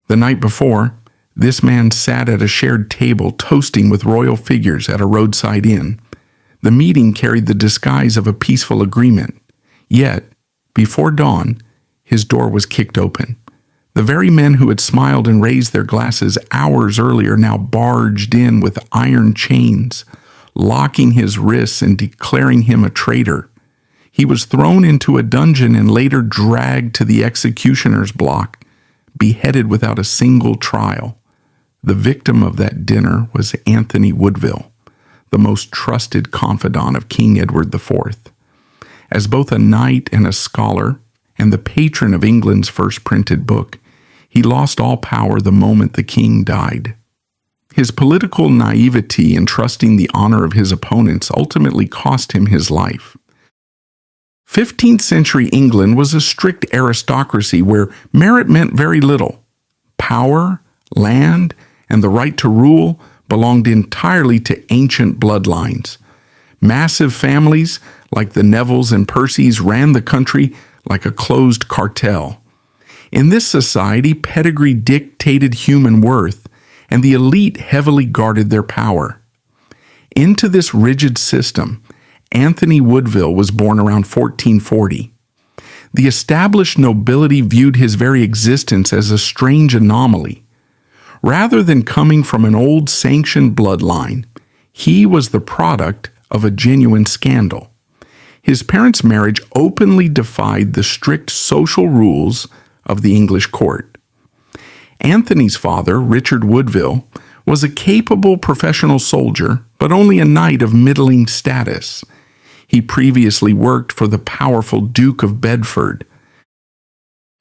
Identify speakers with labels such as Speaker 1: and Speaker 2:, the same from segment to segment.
Speaker 1: The night before, this man sat at a shared table toasting with royal figures at a roadside inn. The meeting carried the disguise of a peaceful agreement. Yet, before dawn, his door was kicked open. The very men who had smiled and raised their glasses hours earlier now barged in with iron chains, locking his wrists and declaring him a traitor. He was thrown into a dungeon and later dragged to the executioner's block, beheaded without a single trial. The victim of that dinner was Anthony Woodville, the most trusted confidant of King Edward IV. As both a knight and a scholar, and the patron of England's first printed book, he lost all power the moment the king died. His political naivety in trusting the honor of his opponents ultimately cost him his life. 15th century England was a strict aristocracy where merit meant very little. Power, land, and the right to rule belonged entirely to ancient bloodlines. Massive families like the Nevilles and Percys ran the country like a closed cartel. In this society, pedigree dictated human worth, and the elite heavily guarded their power. Into this rigid system, Anthony Woodville was born around 1440. The established nobility viewed his very existence as a strange anomaly. Rather than coming from an old sanctioned bloodline, he was the product of a genuine scandal. His parents' marriage openly defied the strict social rules of the English court. Anthony's father, Richard Woodville, was a capable professional soldier, but only a knight of middling status. He previously worked for the powerful Duke of Bedford.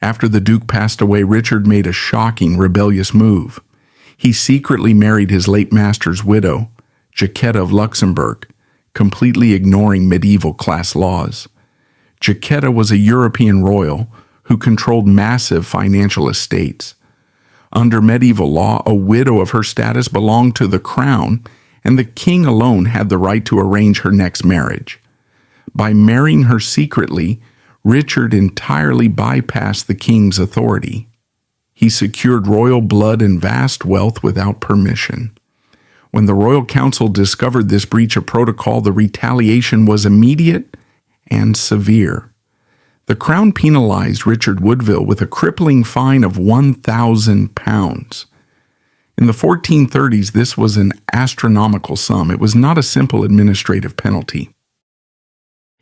Speaker 1: After the Duke passed away, Richard made a shocking, rebellious move. He secretly married his late master's widow, Jacquetta of Luxembourg, completely ignoring medieval class laws. Jacquetta was a European royal who controlled massive financial estates. Under medieval law, a widow of her status belonged to the crown, and the king alone had the right to arrange her next marriage. By marrying her secretly, Richard entirely bypassed the king's authority. He secured royal blood and vast wealth without permission. When the royal council discovered this breach of protocol, the retaliation was immediate and severe. The crown penalized Richard Woodville with a crippling fine of £1,000. In the 1430s, this was an astronomical sum. It was not a simple administrative penalty.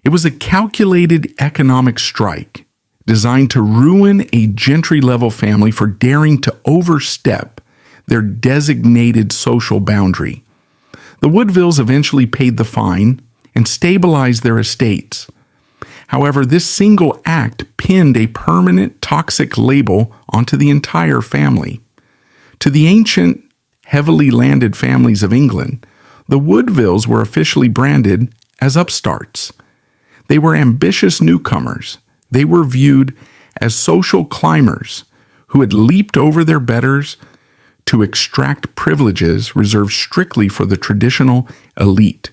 Speaker 1: It was a calculated economic strike designed to ruin a gentry-level family for daring to overstep their designated social boundary. The Woodvilles eventually paid the fine and stabilized their estates. However, this single act pinned a permanent toxic label onto the entire family. To the ancient, heavily landed families of England, the Woodvilles were officially branded as upstarts. They were ambitious newcomers. They were viewed as social climbers who had leaped over their betters to extract privileges reserved strictly for the traditional elite.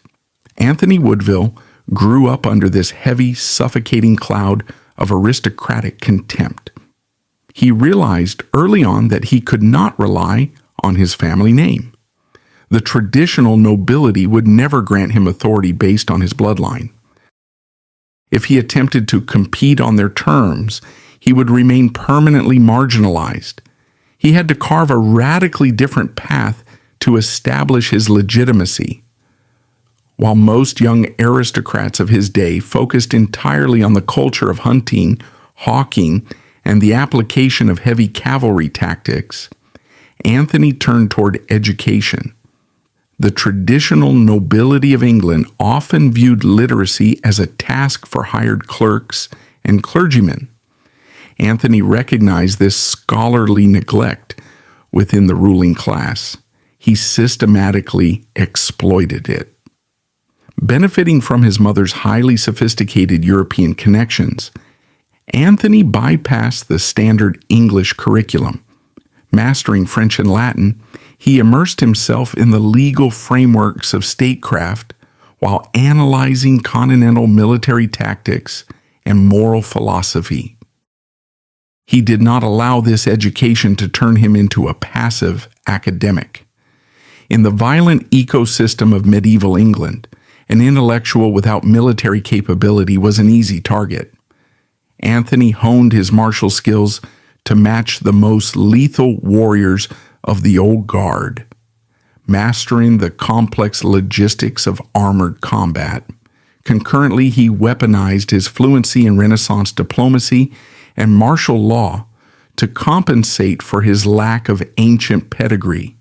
Speaker 1: Anthony Woodville grew up under this heavy, suffocating cloud of aristocratic contempt. He realized early on that he could not rely on his family name. The traditional nobility would never grant him authority based on his bloodline. If he attempted to compete on their terms, he would remain permanently marginalized. He had to carve a radically different path to establish his legitimacy. While most young aristocrats of his day focused entirely on the culture of hunting, hawking, and the application of heavy cavalry tactics, Anthony turned toward education. The traditional nobility of England often viewed literacy as a task for hired clerks and clergymen. Anthony recognized this scholarly neglect within the ruling class. He systematically exploited it. Benefiting from his mother's highly sophisticated European connections, Anthony bypassed the standard English curriculum. Mastering French and Latin, he immersed himself in the legal frameworks of statecraft while analyzing continental military tactics and moral philosophy. He did not allow this education to turn him into a passive academic. In the violent ecosystem of medieval England, an intellectual without military capability was an easy target. Anthony honed his martial skills to match the most lethal warriors of the old guard, mastering the complex logistics of armored combat. Concurrently, he weaponized his fluency in Renaissance diplomacy and martial law to compensate for his lack of ancient pedigree.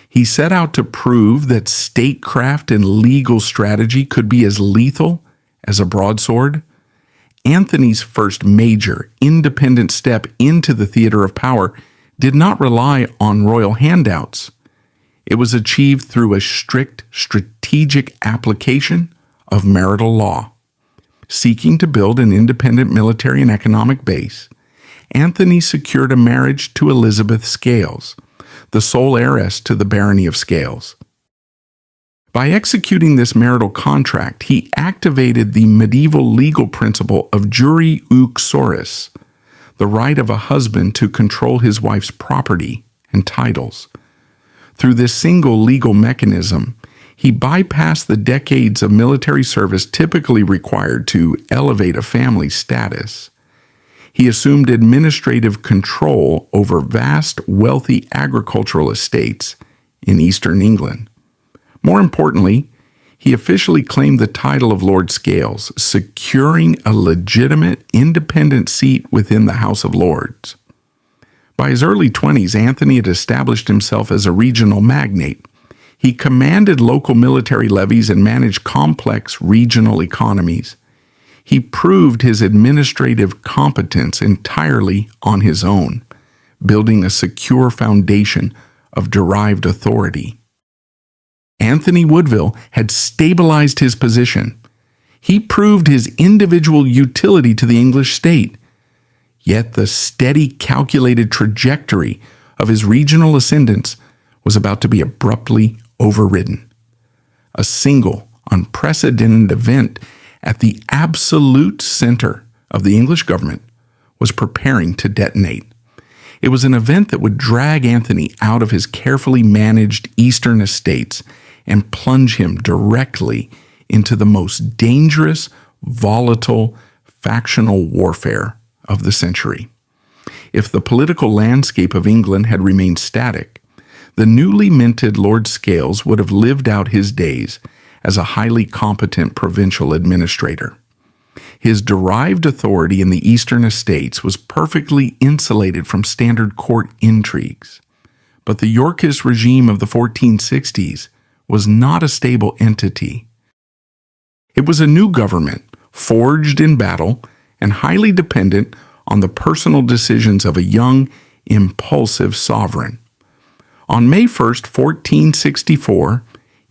Speaker 1: He set out to prove that statecraft and legal strategy could be as lethal as a broadsword. Anthony's first major, independent step into the theater of power did not rely on royal handouts. It was achieved through a strict, strategic application of marital law. Seeking to build an independent military and economic base, Anthony secured a marriage to Elizabeth Scales, the sole heiress to the barony of Scales. By executing this marital contract, he activated the medieval legal principle of jure uxoris, the right of a husband to control his wife's property and titles. Through this single legal mechanism, he bypassed the decades of military service typically required to elevate a family's status. He assumed administrative control over vast, wealthy agricultural estates in eastern England. More importantly, he officially claimed the title of Lord Scales, securing a legitimate, independent seat within the House of Lords. By his early 20s, Anthony had established himself as a regional magnate. He commanded local military levies and managed complex regional economies. He proved his administrative competence entirely on his own, building a secure foundation of derived authority. Anthony Woodville had stabilized his position. He proved his individual utility to the English state. Yet the steady, calculated trajectory of his regional ascendance was about to be abruptly overridden. A single, unprecedented event at the absolute center of the English government was preparing to detonate. It was an event that would drag Anthony out of his carefully managed eastern estates and plunge him directly into the most dangerous, volatile, factional warfare of the century. If the political landscape of England had remained static, the newly minted Lord Scales would have lived out his days as a highly competent provincial administrator. His derived authority in the eastern estates was perfectly insulated from standard court intrigues. But the Yorkist regime of the 1460s was not a stable entity. It was a new government, forged in battle and highly dependent on the personal decisions of a young, impulsive sovereign. On May 1st, 1464,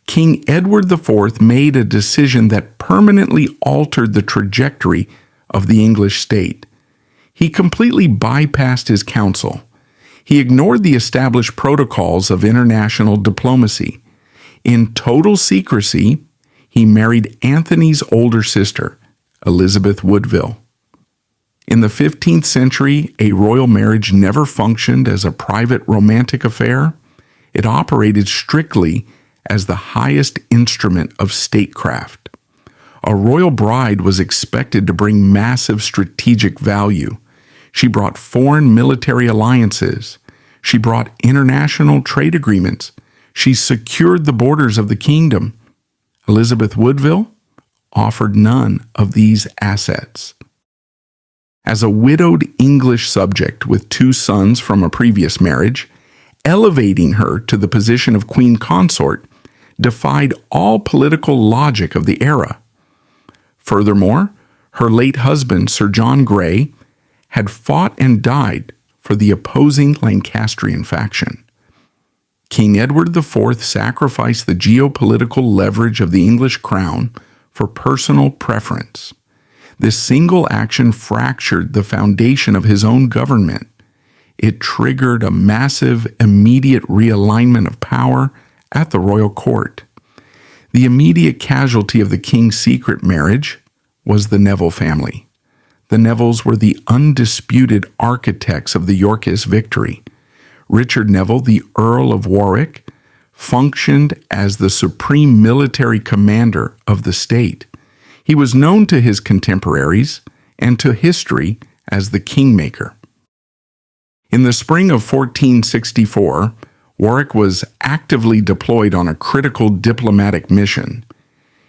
Speaker 1: King Edward IV made a decision that permanently altered the trajectory of the English state. He completely bypassed his council. He ignored the established protocols of international diplomacy. In total secrecy, he married Anthony's older sister, Elizabeth Woodville. In the 15th century, a royal marriage never functioned as a private romantic affair. It operated strictly as the highest instrument of statecraft. A royal bride was expected to bring massive strategic value. She brought foreign military alliances. She brought international trade agreements. She secured the borders of the kingdom. Elizabeth Woodville offered none of these assets. As a widowed English subject with 2 sons from a previous marriage, elevating her to the position of queen consort defied all political logic of the era. Furthermore, her late husband, Sir John Grey, had fought and died for the opposing Lancastrian faction. King Edward IV sacrificed the geopolitical leverage of the English crown for personal preference. This single action fractured the foundation of his own government. It triggered a massive, immediate realignment of power at the royal court. The immediate casualty of the king's secret marriage was the Neville family. The Nevilles were the undisputed architects of the Yorkist victory. Richard Neville, the Earl of Warwick, functioned as the supreme military commander of the state. He was known to his contemporaries and to history as the Kingmaker. In the spring of 1464, Warwick was actively deployed on a critical diplomatic mission.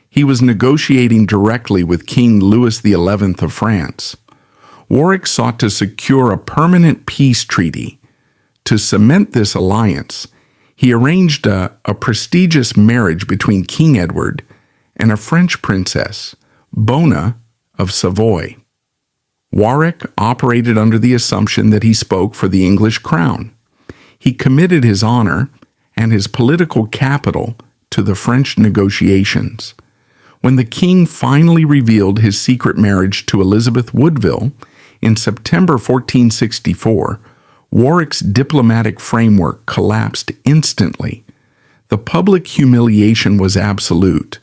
Speaker 1: He was negotiating directly with King Louis XI of France. Warwick sought to secure a permanent peace treaty. To cement this alliance, he arranged a prestigious marriage between King Edward and a French princess, Bona of Savoy. Warwick operated under the assumption that he spoke for the English crown. He committed his honor and his political capital to the French negotiations. When the king finally revealed his secret marriage to Elizabeth Woodville in September 1464, Warwick's diplomatic framework collapsed instantly. The public humiliation was absolute.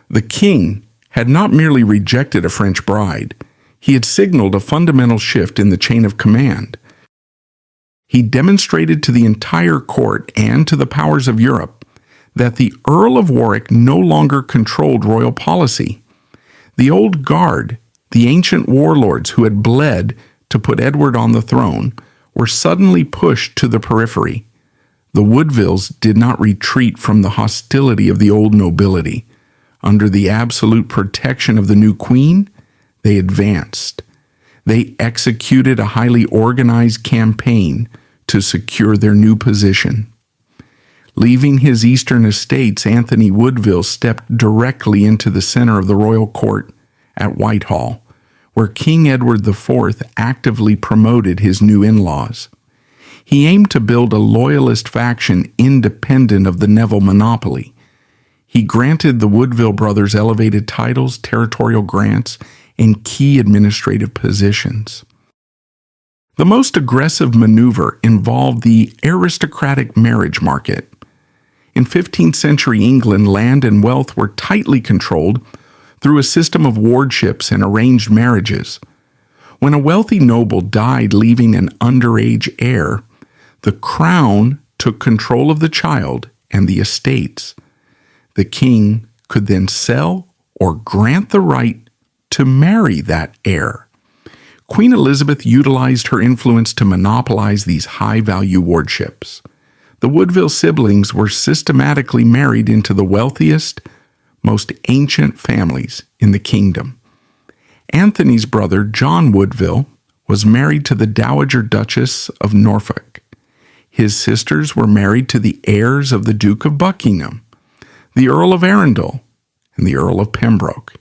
Speaker 1: The king had not merely rejected a French bride, he had signaled a fundamental shift in the chain of command. He demonstrated to the entire court and to the powers of Europe that the Earl of Warwick no longer controlled royal policy. The old guard, the ancient warlords who had bled to put Edward on the throne, were suddenly pushed to the periphery. The Woodvilles did not retreat from the hostility of the old nobility. Under the absolute protection of the new queen, they advanced. They executed a highly organized campaign to secure their new position. Leaving his eastern estates, Anthony Woodville stepped directly into the center of the royal court at Whitehall, where King Edward IV actively promoted his new in-laws. He aimed to build a loyalist faction independent of the Neville monopoly. He granted the Woodville brothers elevated titles, territorial grants, and key administrative positions. The most aggressive maneuver involved the aristocratic marriage market. In 15th century England, land and wealth were tightly controlled through a system of wardships and arranged marriages. When a wealthy noble died leaving an underage heir, the crown took control of the child and the estates. The king could then sell or grant the right to marry that heir. Queen Elizabeth utilized her influence to monopolize these high-value wardships. The Woodville siblings were systematically married into the wealthiest, most ancient families in the kingdom. Anthony's brother, John Woodville, was married to the Dowager Duchess of Norfolk. His sisters were married to the heirs of the Duke of Buckingham, the Earl of Arundel, and the Earl of Pembroke.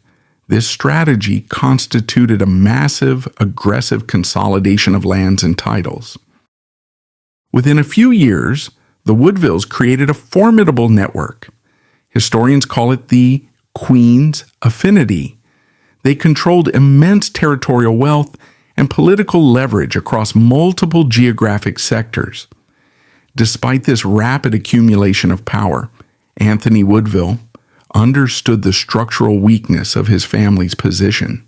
Speaker 1: This strategy constituted a massive, aggressive consolidation of lands and titles. Within a few years, the Woodvilles created a formidable network. Historians call it the Queen's Affinity. They controlled immense territorial wealth and political leverage across multiple geographic sectors. Despite this rapid accumulation of power, Anthony Woodville understood the structural weakness of his family's position.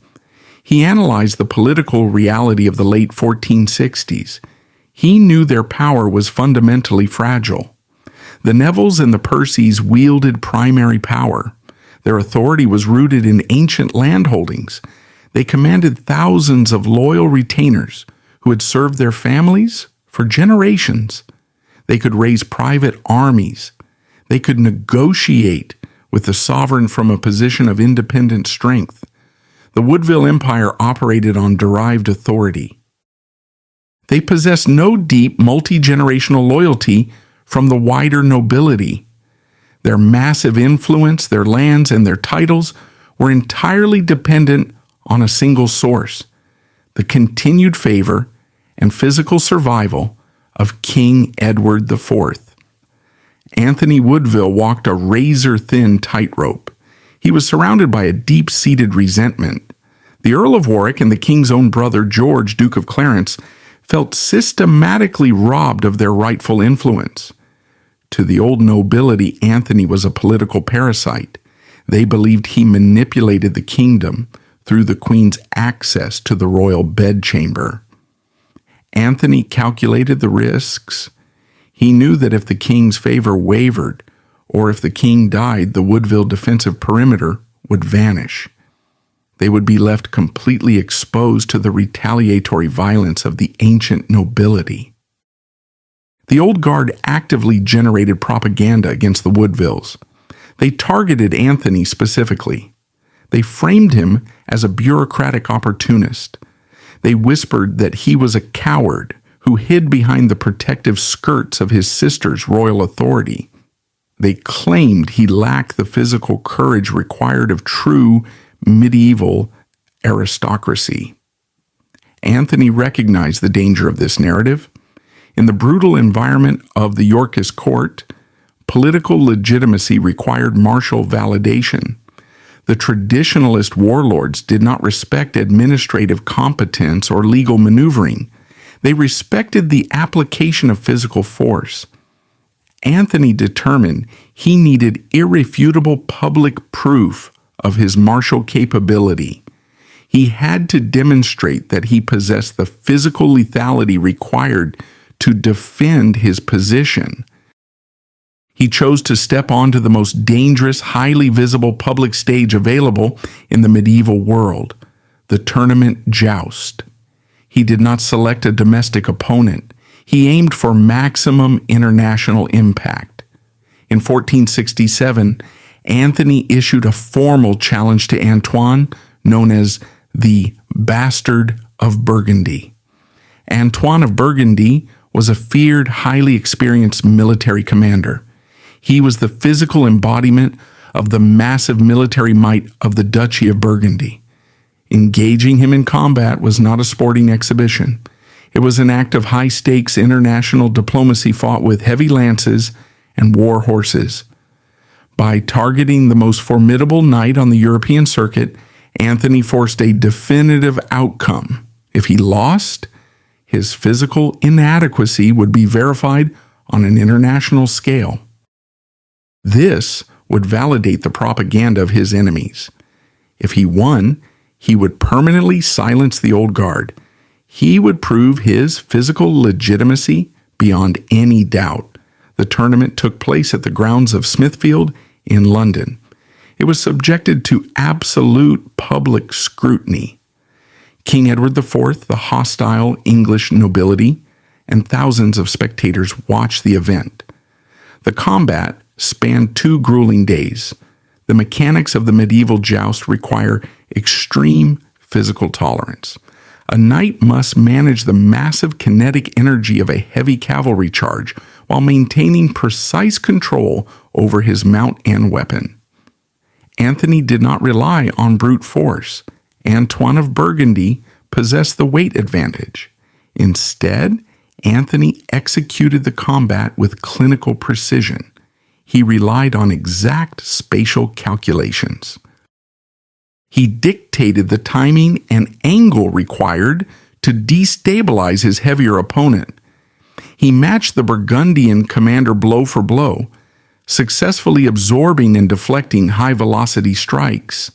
Speaker 1: He analyzed the political reality of the late 1460s. He knew their power was fundamentally fragile. The Nevilles and the Percys wielded primary power. Their authority was rooted in ancient landholdings. They commanded thousands of loyal retainers who had served their families for generations. They could raise private armies. They could negotiate with the sovereign from a position of independent strength. The Woodville Empire operated on derived authority. They possessed no deep, multi-generational loyalty from the wider nobility. Their massive influence, their lands, and their titles were entirely dependent on a single source: the continued favor and physical survival of King Edward IV. Anthony Woodville walked a razor-thin tightrope. He was surrounded by a deep-seated resentment. The Earl of Warwick and the king's own brother, George, Duke of Clarence, felt systematically robbed of their rightful influence. To the old nobility, Anthony was a political parasite. They believed he manipulated the kingdom through the queen's access to the royal bedchamber. Anthony calculated the risks. He knew that if the king's favor wavered, or if the king died, the Woodville defensive perimeter would vanish. They would be left completely exposed to the retaliatory violence of the ancient nobility. The Old Guard actively generated propaganda against the Woodvilles. They targeted Anthony specifically. They framed him as a bureaucratic opportunist. They whispered that he was a coward who hid behind the protective skirts of his sister's royal authority. They claimed he lacked the physical courage required of true medieval aristocracy. Anthony recognized the danger of this narrative. In the brutal environment of the Yorkist court, political legitimacy required martial validation. The traditionalist warlords did not respect administrative competence or legal maneuvering. They respected the application of physical force. Anthony determined he needed irrefutable public proof of his martial capability. He had to demonstrate that he possessed the physical lethality required to defend his position. He chose to step onto the most dangerous, highly visible public stage available in the medieval world, the tournament joust. He did not select a domestic opponent. He aimed for maximum international impact. In 1467, Anthony issued a formal challenge to Antoine, known as the Bastard of Burgundy. Antoine of Burgundy was a feared, highly experienced military commander. He was the physical embodiment of the massive military might of the Duchy of Burgundy. Engaging him in combat was not a sporting exhibition. It was an act of high-stakes international diplomacy fought with heavy lances and war horses. By targeting the most formidable knight on the European circuit, Anthony forced a definitive outcome. If he lost, his physical inadequacy would be verified on an international scale. This would validate the propaganda of his enemies. If he won, he would permanently silence the Old Guard. He would prove his physical legitimacy beyond any doubt. The tournament took place at the grounds of Smithfield in London. It was subjected to absolute public scrutiny. King Edward IV, the hostile English nobility, and thousands of spectators watched the event. The combat spanned 2 grueling days. The mechanics of the medieval joust require extreme physical tolerance. A knight must manage the massive kinetic energy of a heavy cavalry charge while maintaining precise control over his mount and weapon. Anthony did not rely on brute force. Antoine of Burgundy possessed the weight advantage. Instead, Anthony executed the combat with clinical precision. He relied on exact spatial calculations. He dictated the timing and angle required to destabilize his heavier opponent. He matched the Burgundian commander blow for blow, successfully absorbing and deflecting high-velocity strikes.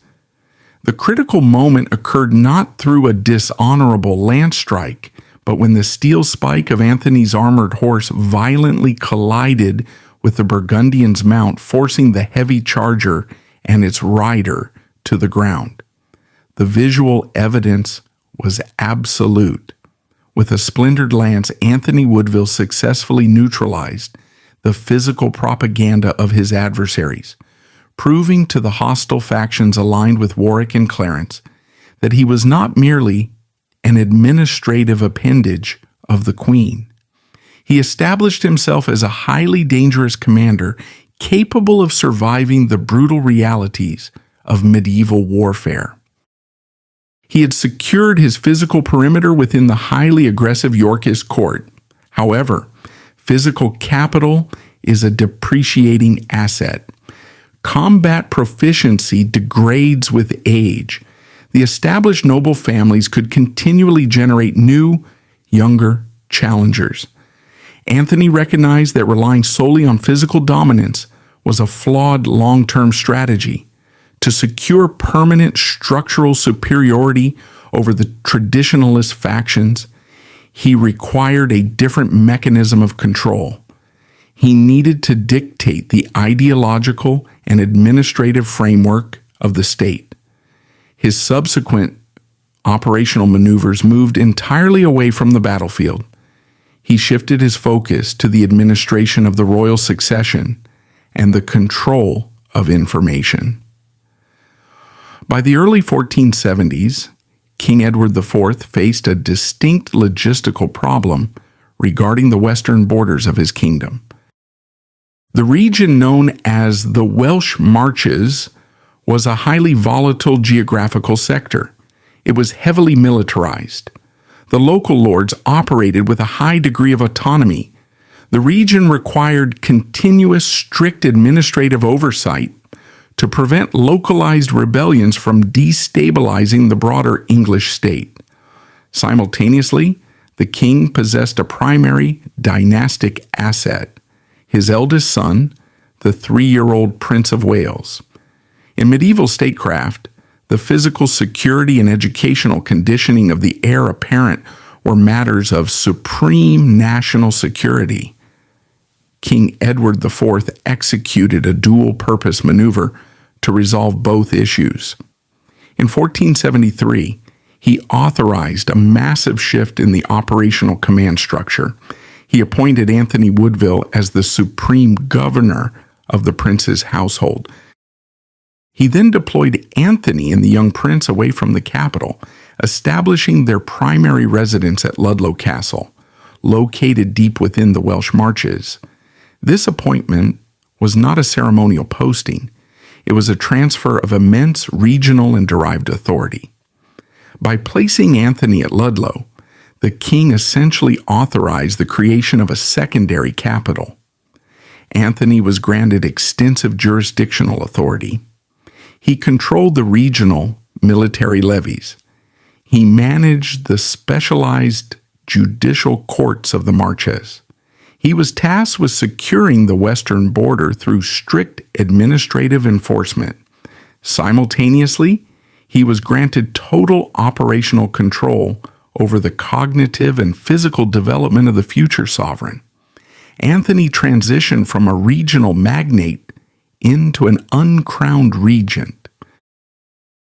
Speaker 1: The critical moment occurred not through a dishonorable lance strike, but when the steel spike of Anthony's armored horse violently collided with the Burgundian's mount, forcing the heavy charger and its rider to the ground. The visual evidence was absolute. With a splintered lance, Anthony Woodville successfully neutralized the physical propaganda of his adversaries, proving to the hostile factions aligned with Warwick and Clarence that he was not merely an administrative appendage of the Queen. He established himself as a highly dangerous commander capable of surviving the brutal realities of medieval warfare. He had secured his physical perimeter within the highly aggressive Yorkist court. However, physical capital is a depreciating asset. Combat proficiency degrades with age. The established noble families could continually generate new, younger challengers. Anthony recognized that relying solely on physical dominance was a flawed long-term strategy. To secure permanent structural superiority over the traditionalist factions, he required a different mechanism of control. He needed to dictate the ideological and administrative framework of the state. His subsequent operational maneuvers moved entirely away from the battlefield. He shifted his focus to the administration of the royal succession and the control of information. By the early 1470s, King Edward IV faced a distinct logistical problem regarding the western borders of his kingdom. The region known as the Welsh Marches was a highly volatile geographical sector. It was heavily militarized. The local lords operated with a high degree of autonomy. The region required continuous, strict administrative oversight to prevent localized rebellions from destabilizing the broader English state. Simultaneously, the king possessed a primary dynastic asset, his eldest son, the 3-year-old Prince of Wales. In medieval statecraft, the physical security and educational conditioning of the heir apparent were matters of supreme national security. King Edward IV executed a dual-purpose maneuver to resolve both issues. In 1473, he authorized a massive shift in the operational command structure. He appointed Anthony Woodville as the supreme governor of the prince's household. He then deployed Anthony and the young prince away from the capital, establishing their primary residence at Ludlow Castle, located deep within the Welsh Marches. This appointment was not a ceremonial posting. It was a transfer of immense regional and derived authority. By placing Anthony at Ludlow, the king essentially authorized the creation of a secondary capital. Anthony was granted extensive jurisdictional authority. He controlled the regional military levies. He managed the specialized judicial courts of the Marches. He was tasked with securing the western border through strict administrative enforcement. Simultaneously, he was granted total operational control over the cognitive and physical development of the future sovereign. Anthony transitioned from a regional magnate into an uncrowned regent.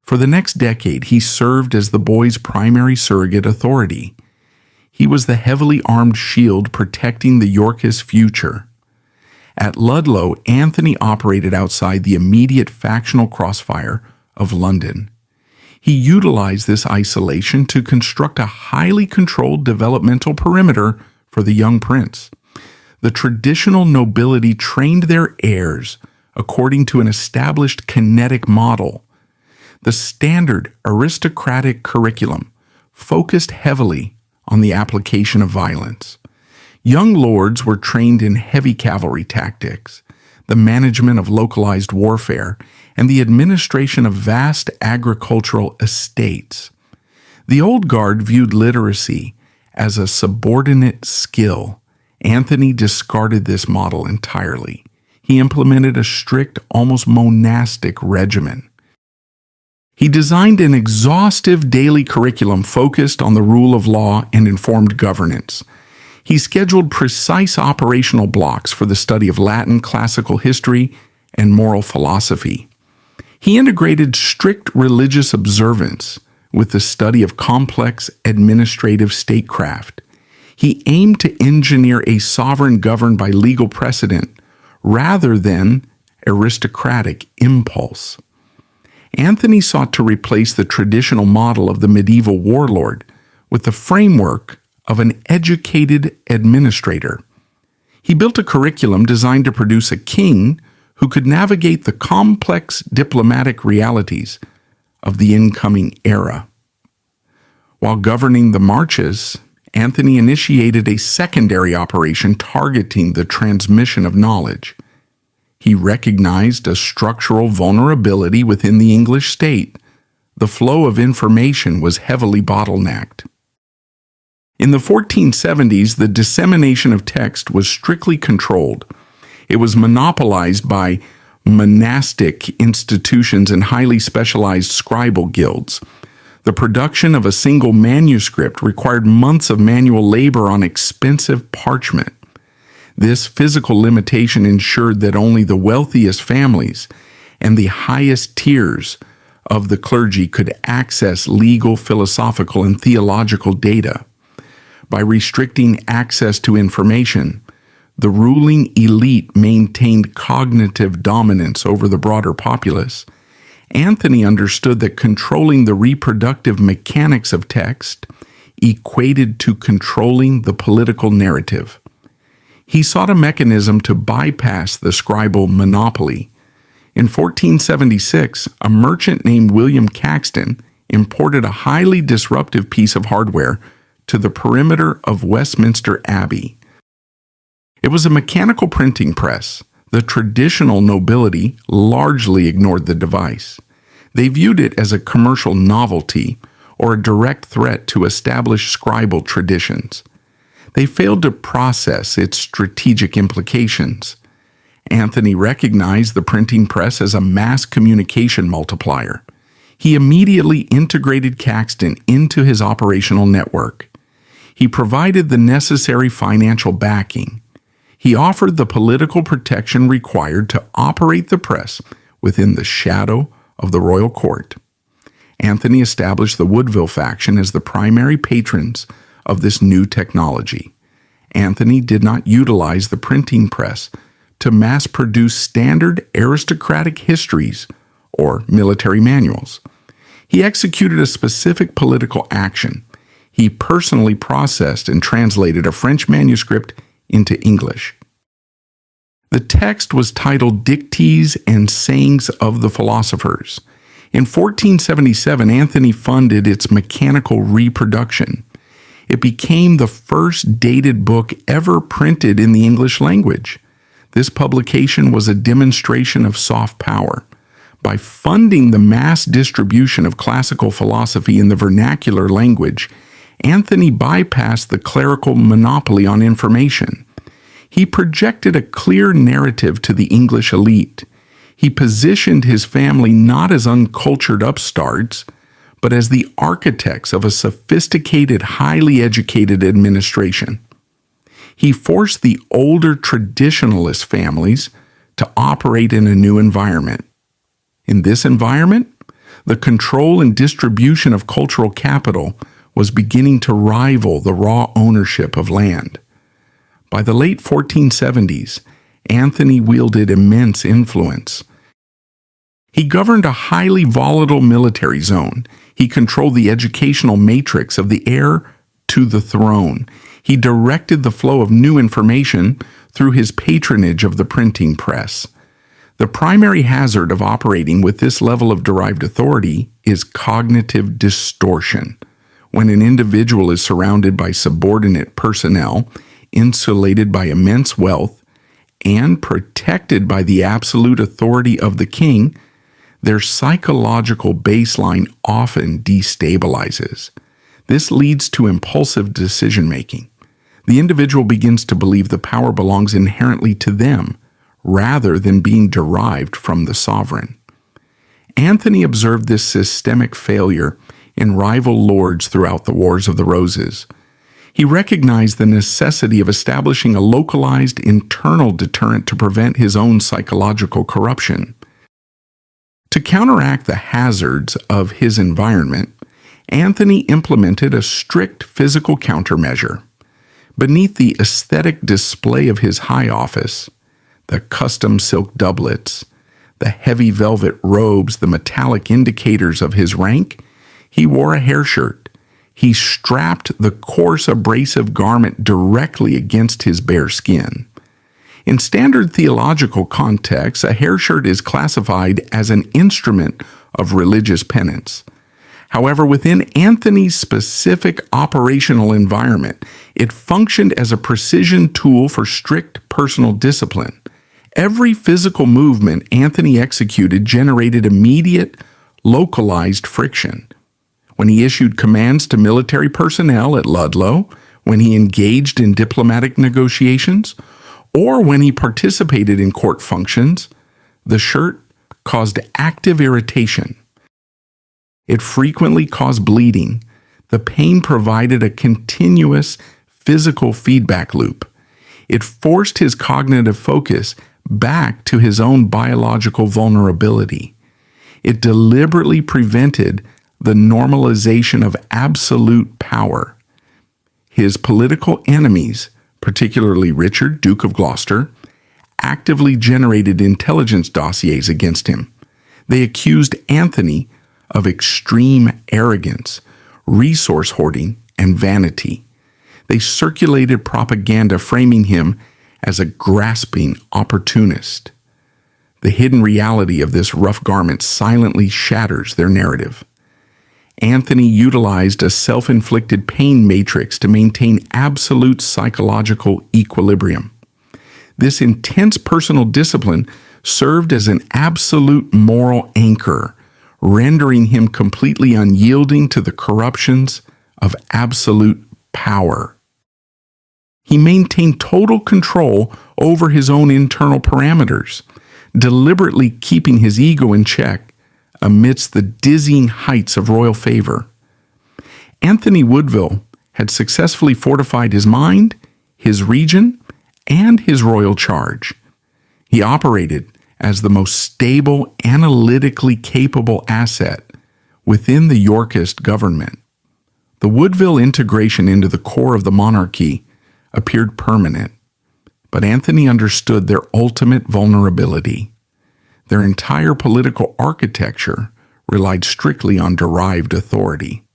Speaker 1: For the next decade, he served as the boy's primary surrogate authority. He was the heavily armed shield protecting the Yorkist future. At Ludlow, Anthony operated outside the immediate factional crossfire of London. He utilized this isolation to construct a highly controlled developmental perimeter for the young prince. The traditional nobility trained their heirs according to an established kinetic model. The standard aristocratic curriculum focused heavily on the application of violence. Young lords were trained in heavy cavalry tactics, the management of localized warfare, and the administration of vast agricultural estates. The old guard viewed literacy as a subordinate skill. Anthony discarded this model entirely. He implemented a strict, almost monastic regimen. He designed an exhaustive daily curriculum focused on the rule of law and informed governance. He scheduled precise operational blocks for the study of Latin, classical history, and moral philosophy. He integrated strict religious observance with the study of complex administrative statecraft. He aimed to engineer a sovereign governed by legal precedent rather than aristocratic impulse. Anthony sought to replace the traditional model of the medieval warlord with the framework of an educated administrator. He built a curriculum designed to produce a king who could navigate the complex diplomatic realities of the incoming era. While governing the Marches, Anthony initiated a secondary operation targeting the transmission of knowledge. He recognized a structural vulnerability within the English state. The flow of information was heavily bottlenecked. In the 1470s, the dissemination of text was strictly controlled. It was monopolized by monastic institutions, and highly specialized scribal guilds. The production of a single manuscript required months of manual labor on expensive parchment. This physical limitation ensured that only the wealthiest families and the highest tiers of the clergy could access legal, philosophical, and theological data. By restricting access to information, the ruling elite maintained cognitive dominance over the broader populace. Anthony understood that controlling the reproductive mechanics of text equated to controlling the political narrative. He sought a mechanism to bypass the scribal monopoly. In 1476, a merchant named William Caxton imported a highly disruptive piece of hardware to the perimeter of Westminster Abbey. It was a mechanical printing press. The traditional nobility largely ignored the device. They viewed it as a commercial novelty or a direct threat to established scribal traditions. They failed to process its strategic implications. Anthony recognized the printing press as a mass communication multiplier. He immediately integrated Caxton into his operational network. He provided the necessary financial backing. He offered the political protection required to operate the press within the shadow of the royal court. Anthony established the Woodville faction as the primary patrons of this new technology. Anthony did not utilize the printing press to mass-produce standard aristocratic histories or military manuals. He executed a specific political action. He personally processed and translated a French manuscript into English. The text was titled Dictes and Sayings of the Philosophers. In 1477, Anthony funded its mechanical reproduction. It became the first dated book ever printed in the English language. This publication was a demonstration of soft power. By funding the mass distribution of classical philosophy in the vernacular language, Anthony bypassed the clerical monopoly on information. He projected a clear narrative to the English elite. He positioned his family not as uncultured upstarts, but as the architects of a sophisticated, highly educated administration. He forced the older traditionalist families to operate in a new environment. In this environment, the control and distribution of cultural capital was beginning to rival the raw ownership of land. By the late 1470s, Anthony wielded immense influence. He governed a highly volatile military zone. He controlled the educational matrix of the heir to the throne. He directed the flow of new information through his patronage of the printing press. The primary hazard of operating with this level of derived authority is cognitive distortion. When an individual is surrounded by subordinate personnel, insulated by immense wealth, and protected by the absolute authority of the king, their psychological baseline often destabilizes. This leads to impulsive decision-making. The individual begins to believe the power belongs inherently to them, rather than being derived from the sovereign. Anthony observed this systemic failure in rival lords throughout the Wars of the Roses. He recognized the necessity of establishing a localized internal deterrent to prevent his own psychological corruption. To counteract the hazards of his environment, Anthony implemented a strict physical countermeasure. Beneath the aesthetic display of his high office, the custom silk doublets, the heavy velvet robes, the metallic indicators of his rank, he wore a hair shirt. He strapped the coarse abrasive garment directly against his bare skin. In standard theological contexts, a hair shirt is classified as an instrument of religious penance. However, within Anthony's specific operational environment, it functioned as a precision tool for strict personal discipline. Every physical movement Anthony executed generated immediate, localized friction. When he issued commands to military personnel at Ludlow, when he engaged in diplomatic negotiations, or when he participated in court functions, The shirt caused active irritation. It frequently caused bleeding. The pain provided a continuous physical feedback loop. It forced his cognitive focus back to his own biological vulnerability. It deliberately prevented the normalization of absolute power. His political enemies, particularly Richard, Duke of Gloucester, actively generated intelligence dossiers against him. They accused Anthony of extreme arrogance, resource hoarding, and vanity. They circulated propaganda framing him as a grasping opportunist. The hidden reality of this rough garment silently shatters their narrative. Anthony utilized a self-inflicted pain matrix to maintain absolute psychological equilibrium. This intense personal discipline served as an absolute moral anchor, rendering him completely unyielding to the corruptions of absolute power. He maintained total control over his own internal parameters, deliberately keeping his ego in check amidst the dizzying heights of royal favor. Anthony Woodville had successfully fortified his mind, his region, and his royal charge. He operated as the most stable, analytically capable asset within the Yorkist government. The Woodville integration into the core of the monarchy appeared permanent, but Anthony understood their ultimate vulnerability. Their entire political architecture relied strictly on derived authority.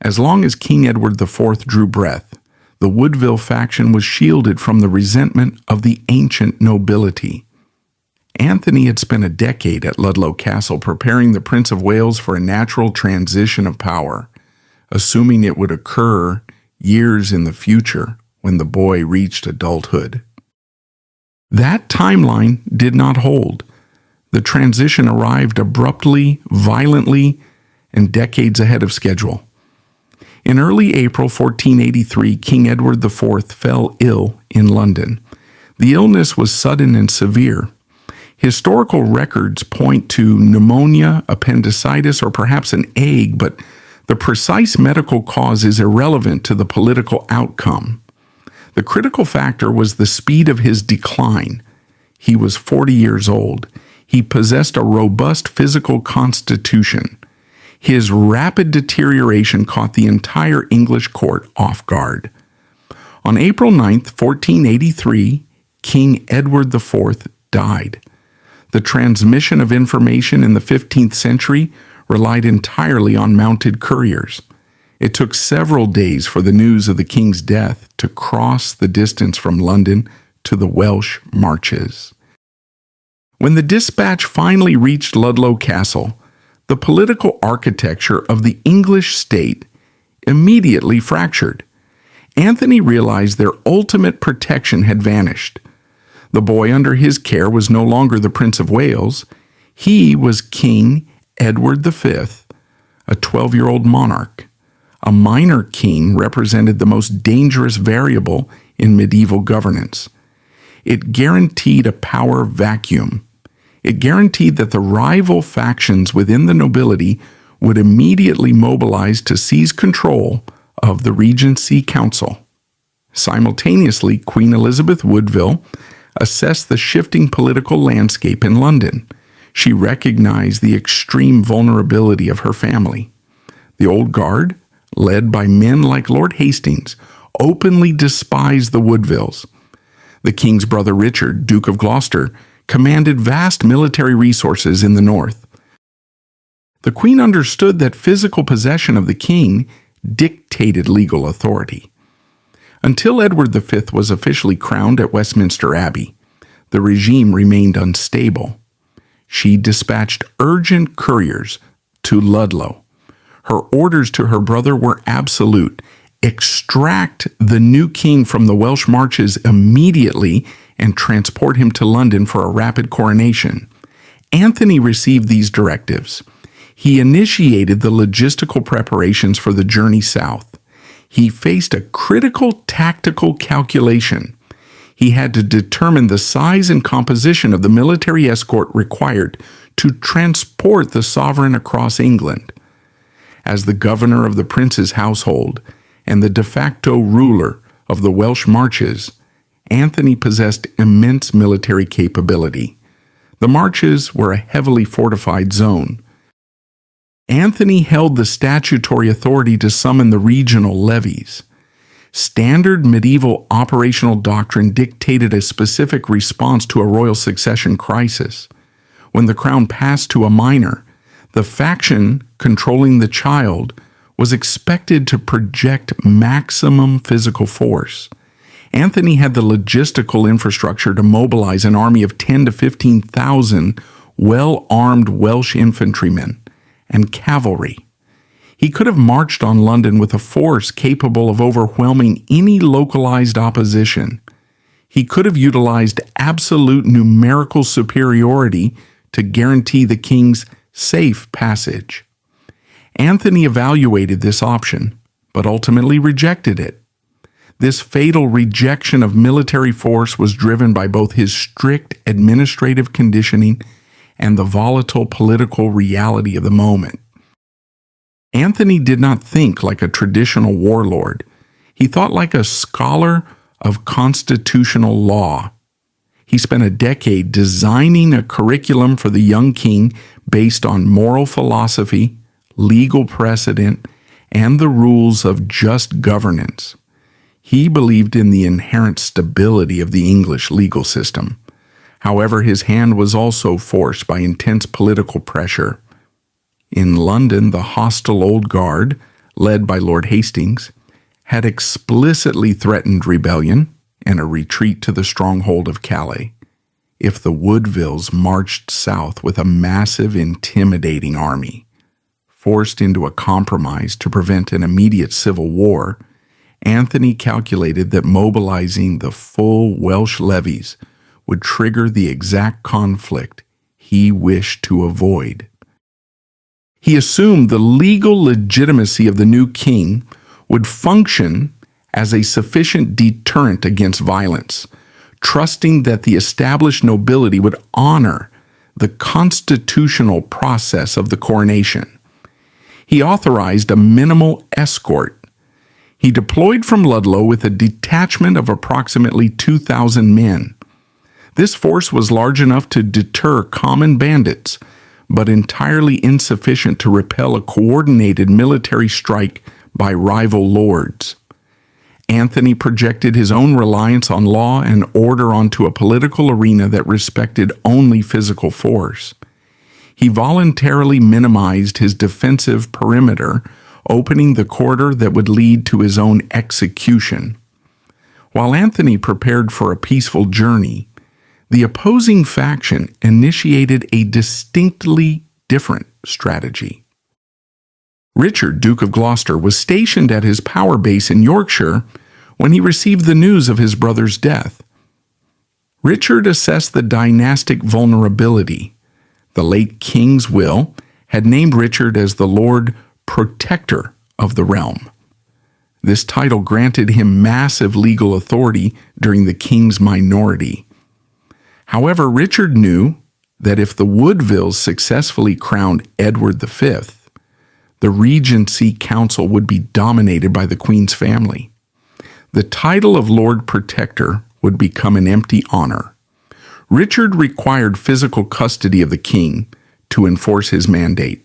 Speaker 1: As long as King Edward IV drew breath, the Woodville faction was shielded from the resentment of the ancient nobility. Anthony had spent a decade at Ludlow Castle preparing the Prince of Wales for a natural transition of power, assuming it would occur years in the future when the boy reached adulthood. That timeline did not hold. The transition arrived abruptly, violently, and decades ahead of schedule. In early April 1483, King Edward IV fell ill in London. The illness was sudden and severe. Historical records point to pneumonia, appendicitis, or perhaps an ague, but the precise medical cause is irrelevant to the political outcome. The critical factor was the speed of his decline. He was 40 years old. He possessed a robust physical constitution. His rapid deterioration caught the entire English court off guard. On April 9, 1483, King Edward IV died. The transmission of information in the 15th century relied entirely on mounted couriers. It took several days for the news of the king's death to cross the distance from London to the Welsh marches. When the dispatch finally reached Ludlow Castle, the political architecture of the English state immediately fractured. Anthony realized their ultimate protection had vanished. The boy under his care was no longer the Prince of Wales. He was King Edward V, a 12-year-old monarch. A minor king represented the most dangerous variable in medieval governance. It guaranteed a power vacuum. It guaranteed that the rival factions within the nobility would immediately mobilize to seize control of the Regency Council. Simultaneously, Queen Elizabeth Woodville assessed the shifting political landscape in London. She recognized the extreme vulnerability of her family. The old guard, led by men like Lord Hastings, openly despised the Woodvilles. The king's brother Richard, Duke of Gloucester, commanded vast military resources in the north. The queen understood that physical possession of the king dictated legal authority. Until Edward V was officially crowned at Westminster Abbey, the regime remained unstable. She dispatched urgent couriers to Ludlow. Her orders to her brother were absolute: extract the new king from the Welsh marches immediately and transport him to London for a rapid coronation. Anthony received these directives. He initiated the logistical preparations for the journey south. He faced a critical tactical calculation. He had to determine the size and composition of the military escort required to transport the sovereign across England. As the governor of the prince's household and the de facto ruler of the Welsh Marches, Anthony possessed immense military capability. The Marches were a heavily fortified zone. Anthony held the statutory authority to summon the regional levies. Standard medieval operational doctrine dictated a specific response to a royal succession crisis. When the crown passed to a minor, the faction controlling the child was expected to project maximum physical force. Anthony had the logistical infrastructure to mobilize an army of 10,000 to 15,000 well-armed Welsh infantrymen and cavalry. He could have marched on London with a force capable of overwhelming any localized opposition. He could have utilized absolute numerical superiority to guarantee the king's safe passage. Anthony evaluated this option, but ultimately rejected it. This fatal rejection of military force was driven by both his strict administrative conditioning and the volatile political reality of the moment. Anthony did not think like a traditional warlord. He thought like a scholar of constitutional law. He spent a decade designing a curriculum for the young king based on moral philosophy, legal precedent, and the rules of just governance. He believed in the inherent stability of the English legal system. However, his hand was also forced by intense political pressure. In London, the hostile Old Guard, led by Lord Hastings, had explicitly threatened rebellion and a retreat to the stronghold of Calais. If the Woodvilles marched south with a massive, intimidating army, forced into a compromise to prevent an immediate civil war, Anthony calculated that mobilizing the full Welsh levies would trigger the exact conflict he wished to avoid. He assumed the legal legitimacy of the new king would function as a sufficient deterrent against violence, trusting that the established nobility would honor the constitutional process of the coronation. He authorized a minimal escort. He deployed from Ludlow with a detachment of approximately 2,000 men. This force was large enough to deter common bandits, but entirely insufficient to repel a coordinated military strike by rival lords. Anthony projected his own reliance on law and order onto a political arena that respected only physical force. He voluntarily minimized his defensive perimeter, opening the corridor that would lead to his own execution. While Anthony prepared for a peaceful journey, the opposing faction initiated a distinctly different strategy. Richard, Duke of Gloucester, was stationed at his power base in Yorkshire when he received the news of his brother's death. Richard assessed the dynastic vulnerability. The late king's will had named Richard as the Lord Protector of the realm. This title granted him massive legal authority during the king's minority. However, Richard knew that if the Woodvilles successfully crowned Edward V, the Regency Council would be dominated by the Queen's family. The title of Lord Protector would become an empty honor. Richard required physical custody of the king to enforce his mandate.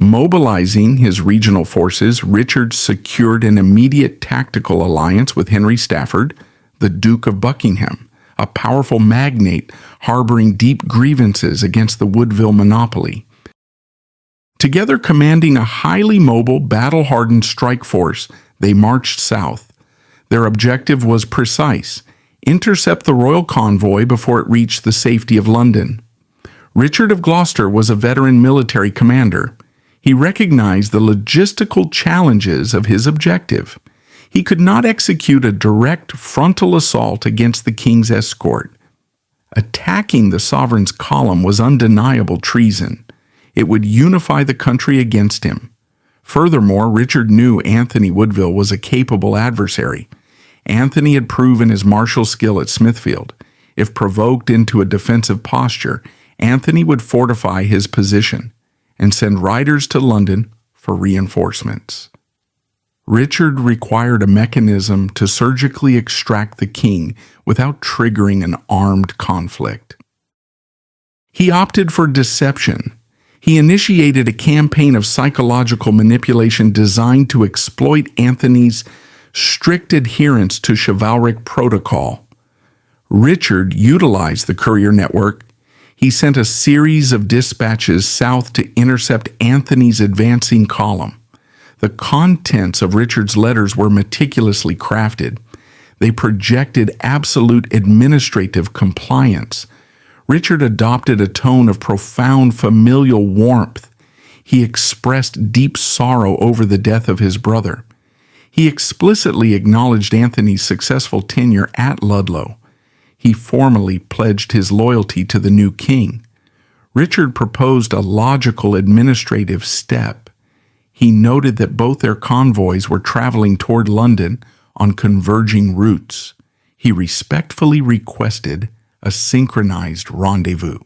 Speaker 1: Mobilizing his regional forces, Richard secured an immediate tactical alliance with Henry Stafford, the Duke of Buckingham, a powerful magnate harboring deep grievances against the Woodville monopoly. Together commanding a highly mobile, battle-hardened strike force, they marched south. Their objective was precise: intercept the royal convoy before it reached the safety of London. Richard of Gloucester was a veteran military commander. He recognized the logistical challenges of his objective. He could not execute a direct frontal assault against the king's escort. Attacking the sovereign's column was undeniable treason. It would unify the country against him. Furthermore, Richard knew Anthony Woodville was a capable adversary, Anthony had proven his martial skill at Smithfield. If provoked into a defensive posture, Anthony would fortify his position and send riders to London for reinforcements. Richard required a mechanism to surgically extract the king without triggering an armed conflict. He opted for deception. He initiated a campaign of psychological manipulation designed to exploit Anthony's strict adherence to chivalric protocol. Richard utilized the courier network. He sent a series of dispatches south to intercept Anthony's advancing column. The contents of Richard's letters were meticulously crafted. They projected absolute administrative compliance. Richard adopted a tone of profound familial warmth. He expressed deep sorrow over the death of his brother. He explicitly acknowledged Anthony's successful tenure at Ludlow. He formally pledged his loyalty to the new king. Richard proposed a logical administrative step. He noted that both their convoys were traveling toward London on converging routes. He respectfully requested a synchronized rendezvous.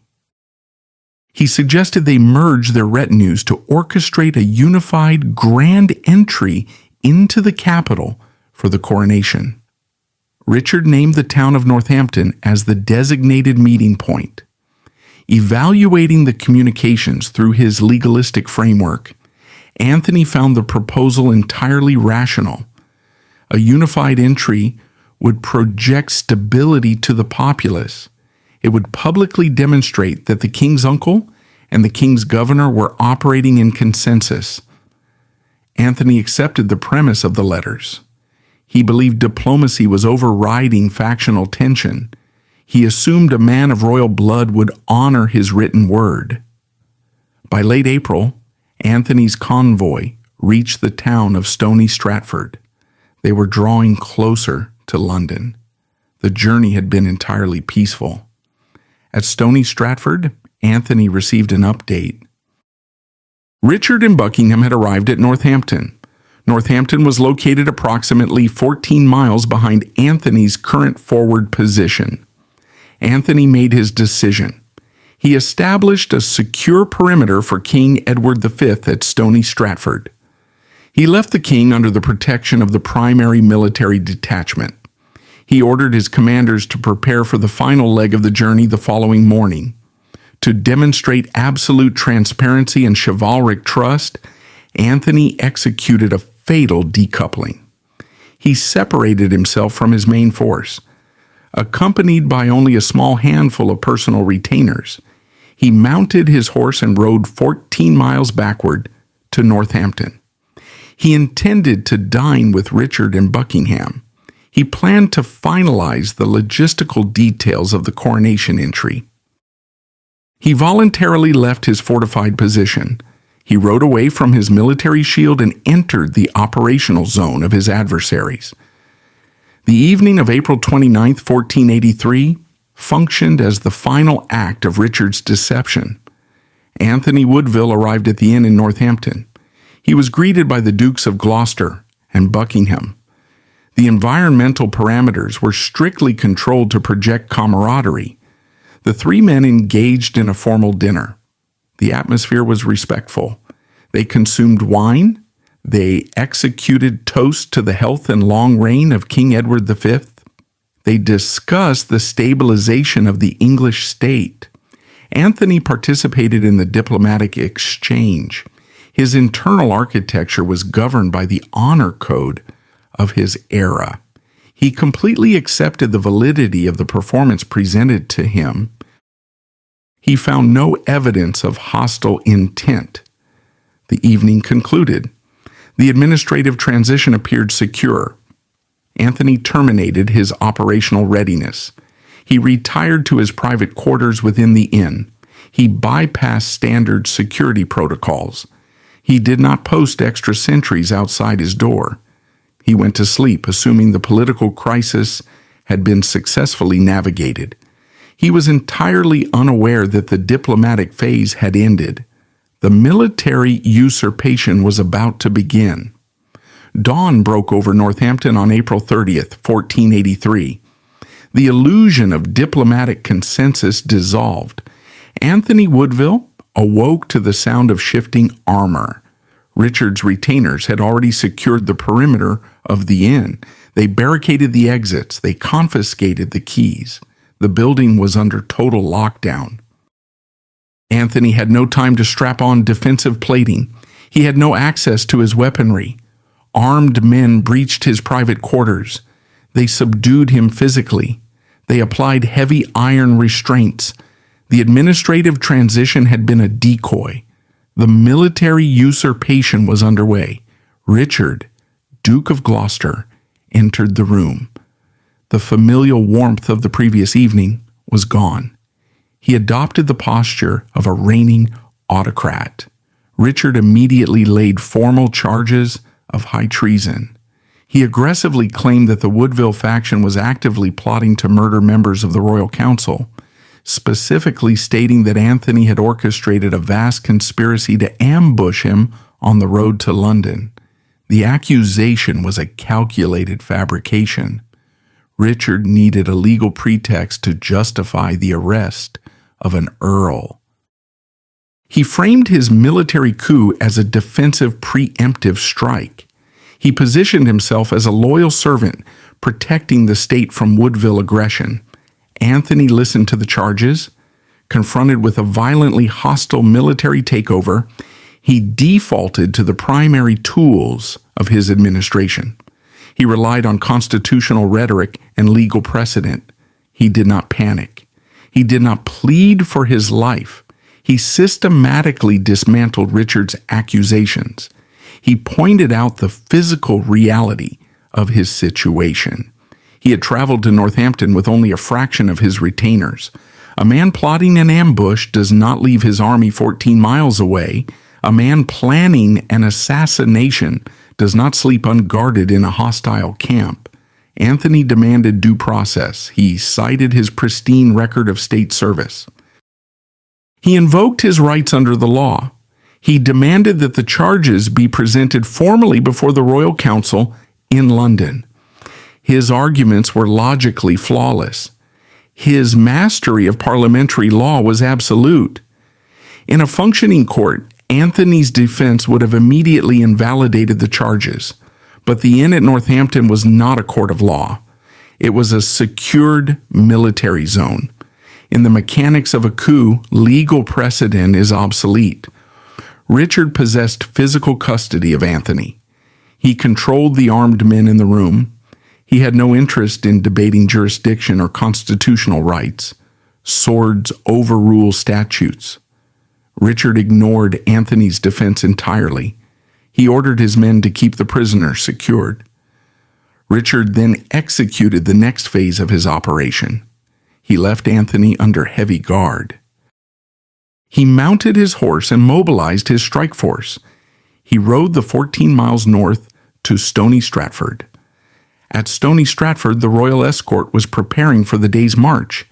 Speaker 1: He suggested they merge their retinues to orchestrate a unified grand entry into the capital for the coronation. Richard named the town of Northampton as the designated meeting point. Evaluating the communications through his legalistic framework, Anthony found the proposal entirely rational. A unified entry would project stability to the populace. It would publicly demonstrate that the king's uncle and the king's governor were operating in consensus. Anthony accepted the premise of the letters. He believed diplomacy was overriding factional tension. He assumed a man of royal blood would honor his written word. By late April, Anthony's convoy reached the town of Stony Stratford. They were drawing closer to London. The journey had been entirely peaceful. At Stony Stratford, Anthony received an update. Richard and Buckingham had arrived at Northampton. Northampton was located approximately 14 miles behind Anthony's current forward position. Anthony made his decision. He established a secure perimeter for King Edward V at Stony Stratford. He left the king under the protection of the primary military detachment. He ordered his commanders to prepare for the final leg of the journey the following morning. To demonstrate absolute transparency and chivalric trust, Anthony executed a fatal decoupling. He separated himself from his main force. Accompanied by only a small handful of personal retainers, he mounted his horse and rode 14 miles backward to Northampton. He intended to dine with Richard and Buckingham. He planned to finalize the logistical details of the coronation entry. He voluntarily left his fortified position. He rode away from his military shield and entered the operational zone of his adversaries. The evening of April 29, 1483, functioned as the final act of Richard's deception. Anthony Woodville arrived at the inn in Northampton. He was greeted by the Dukes of Gloucester and Buckingham. The environmental parameters were strictly controlled to project camaraderie. The three men engaged in a formal dinner. The atmosphere was respectful. They consumed wine. They executed toasts to the health and long reign of King Edward V. They discussed the stabilization of the English state. Anthony participated in the diplomatic exchange. His internal architecture was governed by the honor code of his era. He completely accepted the validity of the performance presented to him. He found no evidence of hostile intent. The evening concluded. The administrative transition appeared secure. Anthony terminated his operational readiness. He retired to his private quarters within the inn. He bypassed standard security protocols. He did not post extra sentries outside his door. He went to sleep, assuming the political crisis had been successfully navigated. He was entirely unaware that the diplomatic phase had ended. The military usurpation was about to begin. Dawn broke over Northampton on April 30th, 1483. The illusion of diplomatic consensus dissolved. Anthony Woodville awoke to the sound of shifting armor. Richard's retainers had already secured the perimeter of the inn. They barricaded the exits. They confiscated the keys. The building was under total lockdown. Anthony had no time to strap on defensive plating. He had no access to his weaponry. Armed men breached his private quarters. They subdued him physically. They applied heavy iron restraints. The administrative transition had been a decoy. The military usurpation was underway. Richard, Duke of Gloucester, entered the room. The familial warmth of the previous evening was gone. He adopted the posture of a reigning autocrat. Richard immediately laid formal charges of high treason. He aggressively claimed that the Woodville faction was actively plotting to murder members of the Royal Council, specifically stating that Anthony had orchestrated a vast conspiracy to ambush him on the road to London. The accusation was a calculated fabrication. Richard needed a legal pretext to justify the arrest of an earl. He framed his military coup as a defensive preemptive strike. He positioned himself as a loyal servant, protecting the state from Woodville aggression. Anthony listened to the charges. Confronted with a violently hostile military takeover, he defaulted to the primary tools of his administration. He relied on constitutional rhetoric and legal precedent. He did not panic. He did not plead for his life. He systematically dismantled Richard's accusations. He pointed out the physical reality of his situation. He had traveled to Northampton with only a fraction of his retainers. A man plotting an ambush does not leave his army 14 miles away. A man planning an assassination does not sleep unguarded in a hostile camp. Anthony demanded due process. He cited his pristine record of state service. He invoked his rights under the law. He demanded that the charges be presented formally before the Royal Council in London. His arguments were logically flawless. His mastery of parliamentary law was absolute. In a functioning court, Anthony's defense would have immediately invalidated the charges. But the inn at Northampton was not a court of law. It was a secured military zone. In the mechanics of a coup, legal precedent is obsolete. Richard possessed physical custody of Anthony. He controlled the armed men in the room. He had no interest in debating jurisdiction or constitutional rights. Swords overrule statutes. Richard ignored Anthony's defense entirely. He ordered his men to keep the prisoner secured. Richard then executed the next phase of his operation. He left Anthony under heavy guard. He mounted his horse and mobilized his strike force. He rode the 14 miles north to Stony Stratford. At Stony Stratford, the royal escort was preparing for the day's march.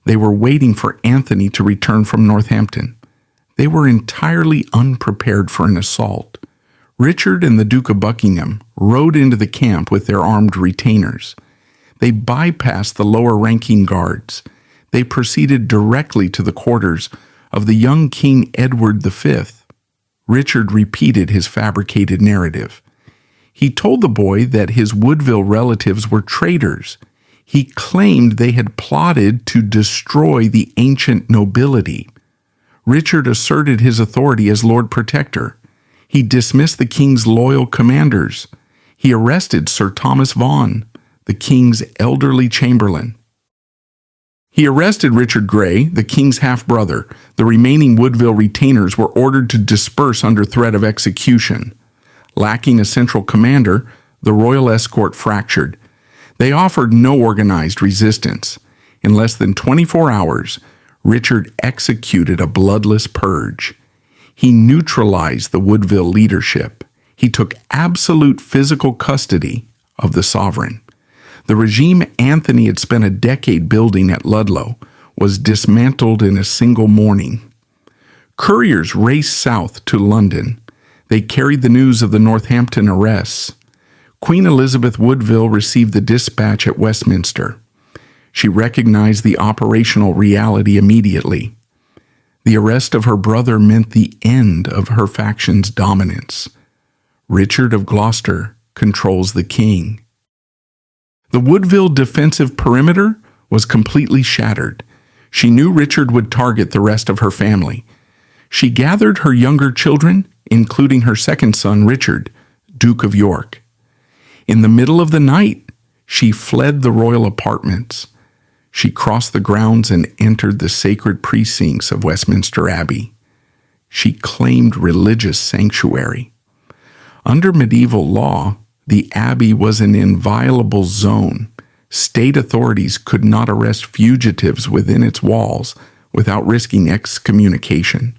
Speaker 1: They were waiting for Anthony to return from Northampton. They were entirely unprepared for an assault. Richard and the Duke of Buckingham rode into the camp with their armed retainers. They bypassed the lower-ranking guards. They proceeded directly to the quarters of the young King Edward V. Richard repeated his fabricated narrative. He told the boy that his Woodville relatives were traitors. He claimed they had plotted to destroy the ancient nobility. Richard asserted his authority as Lord Protector. He dismissed the king's loyal commanders. He arrested Sir Thomas Vaughan, the king's elderly chamberlain. He arrested Richard Grey, the king's half-brother. The remaining Woodville retainers were ordered to disperse under threat of execution. Lacking a central commander, the royal escort fractured. They offered no organized resistance. In less than 24 hours, Richard executed a bloodless purge. He neutralized the Woodville leadership. He took absolute physical custody of the sovereign. The regime Anthony had spent a decade building at Ludlow was dismantled in a single morning. Couriers raced south to London. They carried the news of the Northampton arrests. Queen Elizabeth Woodville received the dispatch at Westminster. She recognized the operational reality immediately. The arrest of her brother meant the end of her faction's dominance. Richard of Gloucester controls the king. The Woodville defensive perimeter was completely shattered. She knew Richard would target the rest of her family. She gathered her younger children, including her second son, Richard, Duke of York. In the middle of the night, she fled the royal apartments. She crossed the grounds and entered the sacred precincts of Westminster Abbey. She claimed religious sanctuary. Under medieval law, the Abbey was an inviolable zone. State authorities could not arrest fugitives within its walls without risking excommunication.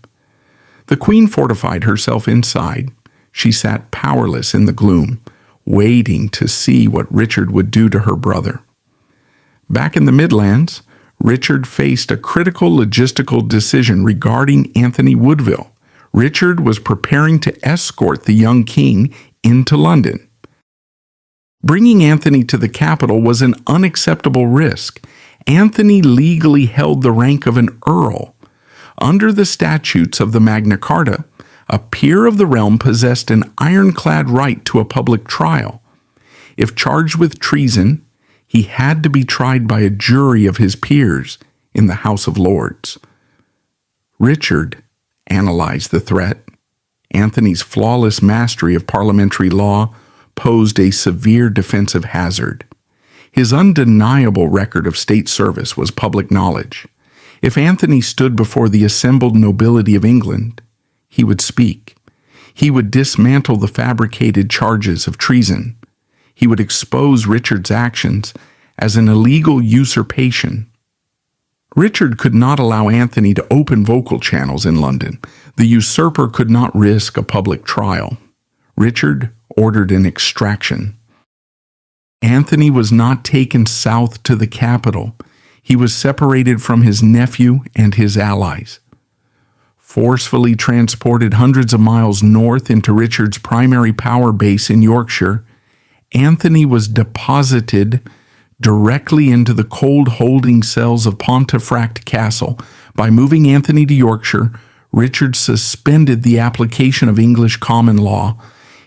Speaker 1: The Queen fortified herself inside. She sat powerless in the gloom, waiting to see what Richard would do to her brother. Back in the Midlands, Richard faced a critical logistical decision regarding Anthony Woodville. Richard was preparing to escort the young king into London. Bringing Anthony to the capital was an unacceptable risk. Anthony legally held the rank of an earl. Under the statutes of the Magna Carta, a peer of the realm possessed an ironclad right to a public trial. If charged with treason, he had to be tried by a jury of his peers in the House of Lords. Richard analyzed the threat. Anthony's flawless mastery of parliamentary law posed a severe defensive hazard. His undeniable record of state service was public knowledge. If Anthony stood before the assembled nobility of England, he would speak. He would dismantle the fabricated charges of treason. He would expose Richard's actions as an illegal usurpation. Richard could not allow Anthony to open vocal channels in London. The usurper could not risk a public trial. Richard ordered an extraction. Anthony was not taken south to the capital. He was separated from his nephew and his allies. Forcefully transported hundreds of miles north into Richard's primary power base in Yorkshire, Anthony was deposited directly into the cold holding cells of Pontefract Castle. By moving Anthony to Yorkshire, Richard suspended the application of English common law.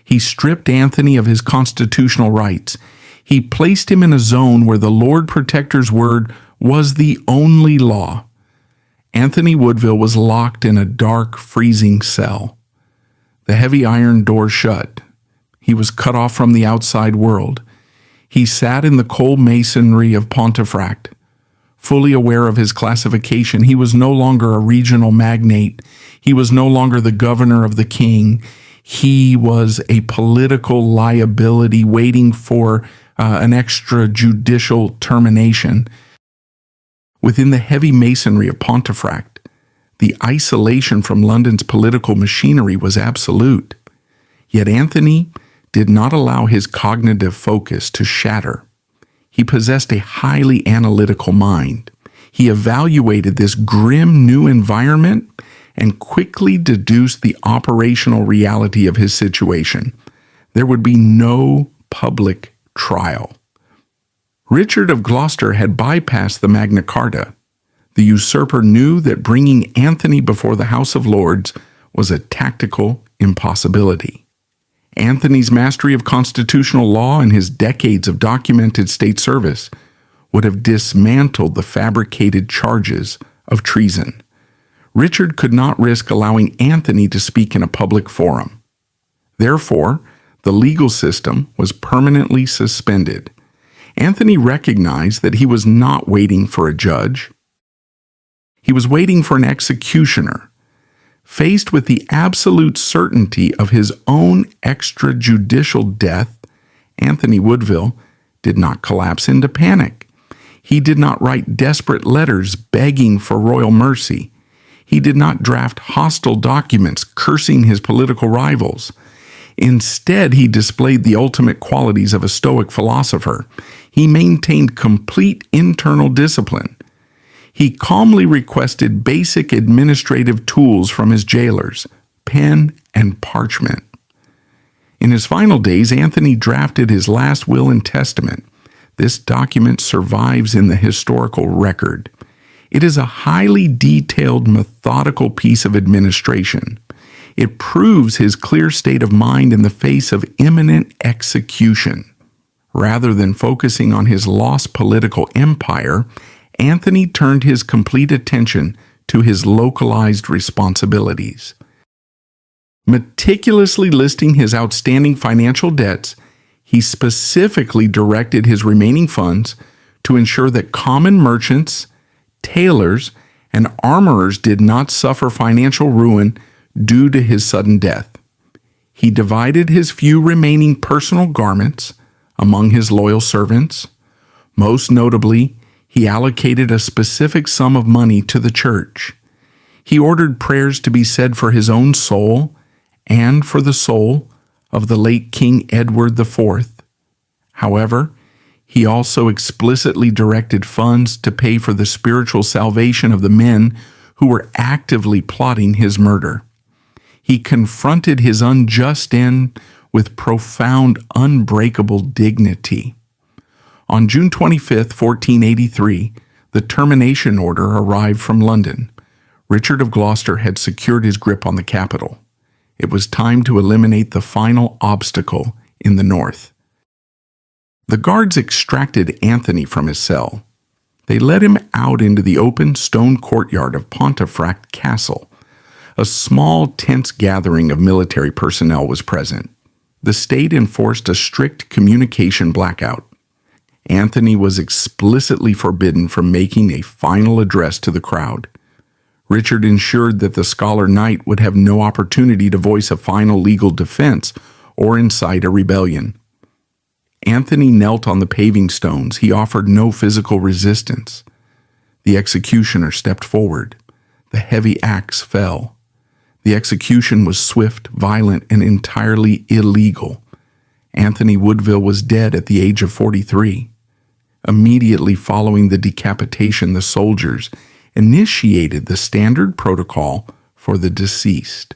Speaker 1: He stripped Anthony of his constitutional rights. He placed him in a zone where the Lord Protector's word was the only law. Anthony Woodville was locked in a dark, freezing cell. The heavy iron door shut. He was cut off from the outside world. He sat in the cold masonry of Pontefract. Fully aware of his classification, he was no longer a regional magnate. He was no longer the governor of the king. He was a political liability waiting for an extrajudicial termination. Within the heavy masonry of Pontefract, the isolation from London's political machinery was absolute. Yet Anthony did not allow his cognitive focus to shatter. He possessed a highly analytical mind. He evaluated this grim new environment and quickly deduced the operational reality of his situation. There would be no public trial. Richard of Gloucester had bypassed the Magna Carta. The usurper knew that bringing Anthony before the House of Lords was a tactical impossibility. Anthony's mastery of constitutional law and his decades of documented state service would have dismantled the fabricated charges of treason. Richard could not risk allowing Anthony to speak in a public forum. Therefore, the legal system was permanently suspended. Anthony recognized that he was not waiting for a judge. He was waiting for an executioner. Faced with the absolute certainty of his own extrajudicial death, Anthony Woodville did not collapse into panic. He did not write desperate letters begging for royal mercy. He did not draft hostile documents cursing his political rivals. Instead, he displayed the ultimate qualities of a Stoic philosopher. He maintained complete internal discipline. He calmly requested basic administrative tools from his jailers, pen and parchment. In his final days, Anthony drafted his last will and testament. This document survives in the historical record. It is a highly detailed, methodical piece of administration. It proves his clear state of mind in the face of imminent execution. Rather than focusing on his lost political empire, Anthony turned his complete attention to his localized responsibilities. Meticulously listing his outstanding financial debts, he specifically directed his remaining funds to ensure that common merchants, tailors, and armorers did not suffer financial ruin due to his sudden death. He divided his few remaining personal garments among his loyal servants. Most notably, he allocated a specific sum of money to the church. He ordered prayers to be said for his own soul and for the soul of the late King Edward IV. However, he also explicitly directed funds to pay for the spiritual salvation of the men who were actively plotting his murder. He confronted his unjust end with profound, unbreakable dignity. On June 25, 1483, the termination order arrived from London. Richard of Gloucester had secured his grip on the capital. It was time to eliminate the final obstacle in the north. The guards extracted Anthony from his cell. They led him out into the open stone courtyard of Pontefract Castle. A small, tense gathering of military personnel was present. The state enforced a strict communication blackout. Anthony was explicitly forbidden from making a final address to the crowd. Richard ensured that the scholar knight would have no opportunity to voice a final legal defense or incite a rebellion. Anthony knelt on the paving stones. He offered no physical resistance. The executioner stepped forward. The heavy axe fell. The execution was swift, violent, and entirely illegal. Anthony Woodville was dead at the age of 43. Immediately following the decapitation, the soldiers initiated the standard protocol for the deceased.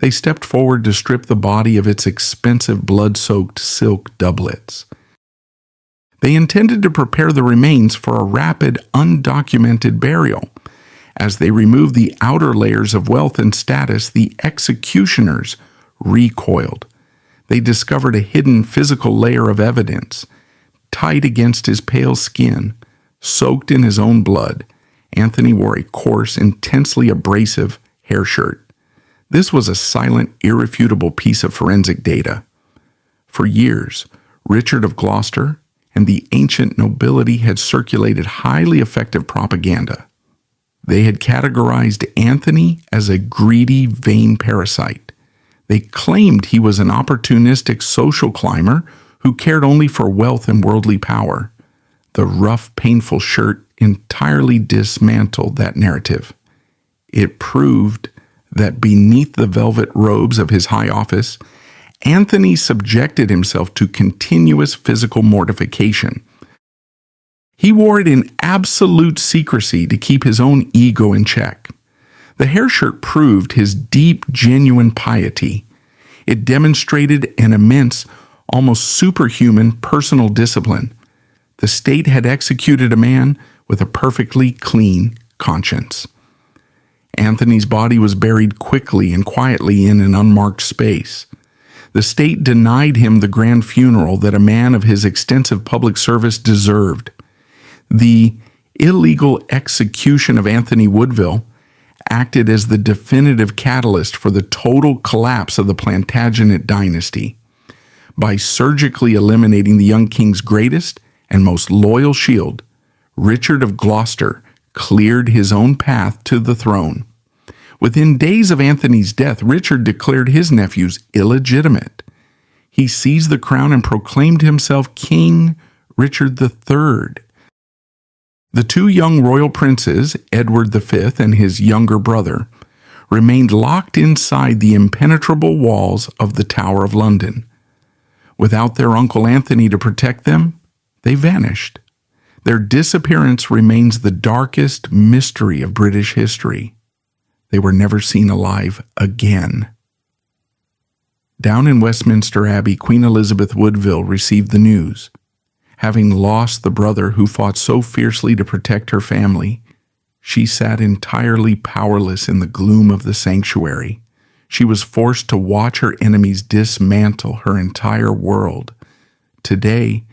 Speaker 1: They stepped forward to strip the body of its expensive blood-soaked silk doublets. They intended to prepare the remains for a rapid, undocumented burial. As they removed the outer layers of wealth and status, the executioners recoiled. They discovered a hidden physical layer of evidence. Tight against his pale skin, soaked in his own blood, Anthony wore a coarse, intensely abrasive hair shirt. This was a silent, irrefutable piece of forensic data. For years, Richard of Gloucester and the ancient nobility had circulated highly effective propaganda. They had categorized Anthony as a greedy, vain parasite. They claimed he was an opportunistic social climber who cared only for wealth and worldly power. The rough, painful shirt entirely dismantled that narrative. It proved that beneath the velvet robes of his high office, Anthony subjected himself to continuous physical mortification. He wore it in absolute secrecy to keep his own ego in check. The hair shirt proved his deep, genuine piety. It demonstrated an immense, almost superhuman personal discipline. The state had executed a man with a perfectly clean conscience. Anthony's body was buried quickly and quietly in an unmarked space. The state denied him the grand funeral that a man of his extensive public service deserved. The illegal execution of Anthony Woodville acted as the definitive catalyst for the total collapse of the Plantagenet dynasty. By surgically eliminating the young king's greatest and most loyal shield, Richard of Gloucester cleared his own path to the throne. Within days of Anthony's death, Richard declared his nephews illegitimate. He seized the crown and proclaimed himself King Richard III. The two young royal princes, Edward V and his younger brother, remained locked inside the impenetrable walls of the Tower of London. Without their Uncle Anthony to protect them, they vanished. Their disappearance remains the darkest mystery of British history. They were never seen alive again. Down in Westminster Abbey, Queen Elizabeth Woodville received the news. Having lost the brother who fought so fiercely to protect her family, she sat entirely powerless in the gloom of the sanctuary. She was forced to watch her enemies dismantle her entire world. Today,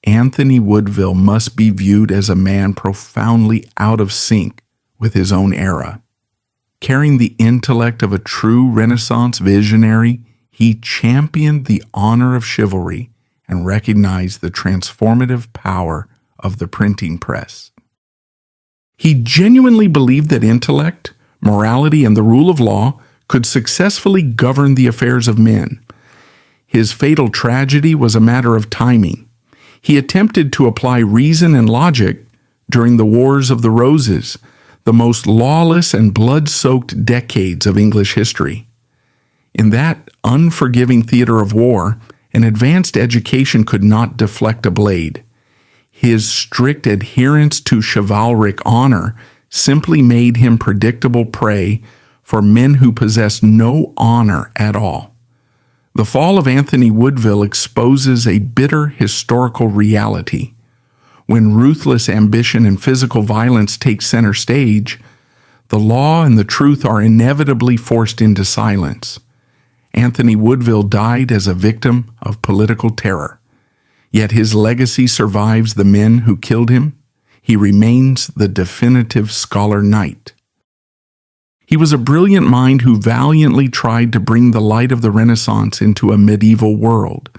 Speaker 1: Anthony Woodville must be viewed as a man profoundly out of sync with his own era. Carrying the intellect of a true Renaissance visionary, he championed the honor of chivalry and recognized the transformative power of the printing press. He genuinely believed that intellect, morality, and the rule of law could successfully govern the affairs of men. His fatal tragedy was a matter of timing. He attempted to apply reason and logic during the Wars of the Roses, the most lawless and blood-soaked decades of English history. In that unforgiving theater of war, an advanced education could not deflect a blade. His strict adherence to chivalric honor simply made him predictable prey for men who possessed no honor at all. The fall of Anthony Woodville exposes a bitter historical reality. When ruthless ambition and physical violence take center stage, the law and the truth are inevitably forced into silence. Anthony Woodville died as a victim of political terror. Yet his legacy survives the men who killed him. He remains the definitive scholar knight. He was a brilliant mind who valiantly tried to bring the light of the Renaissance into a medieval world,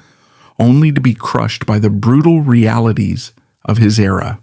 Speaker 1: only to be crushed by the brutal realities of his era.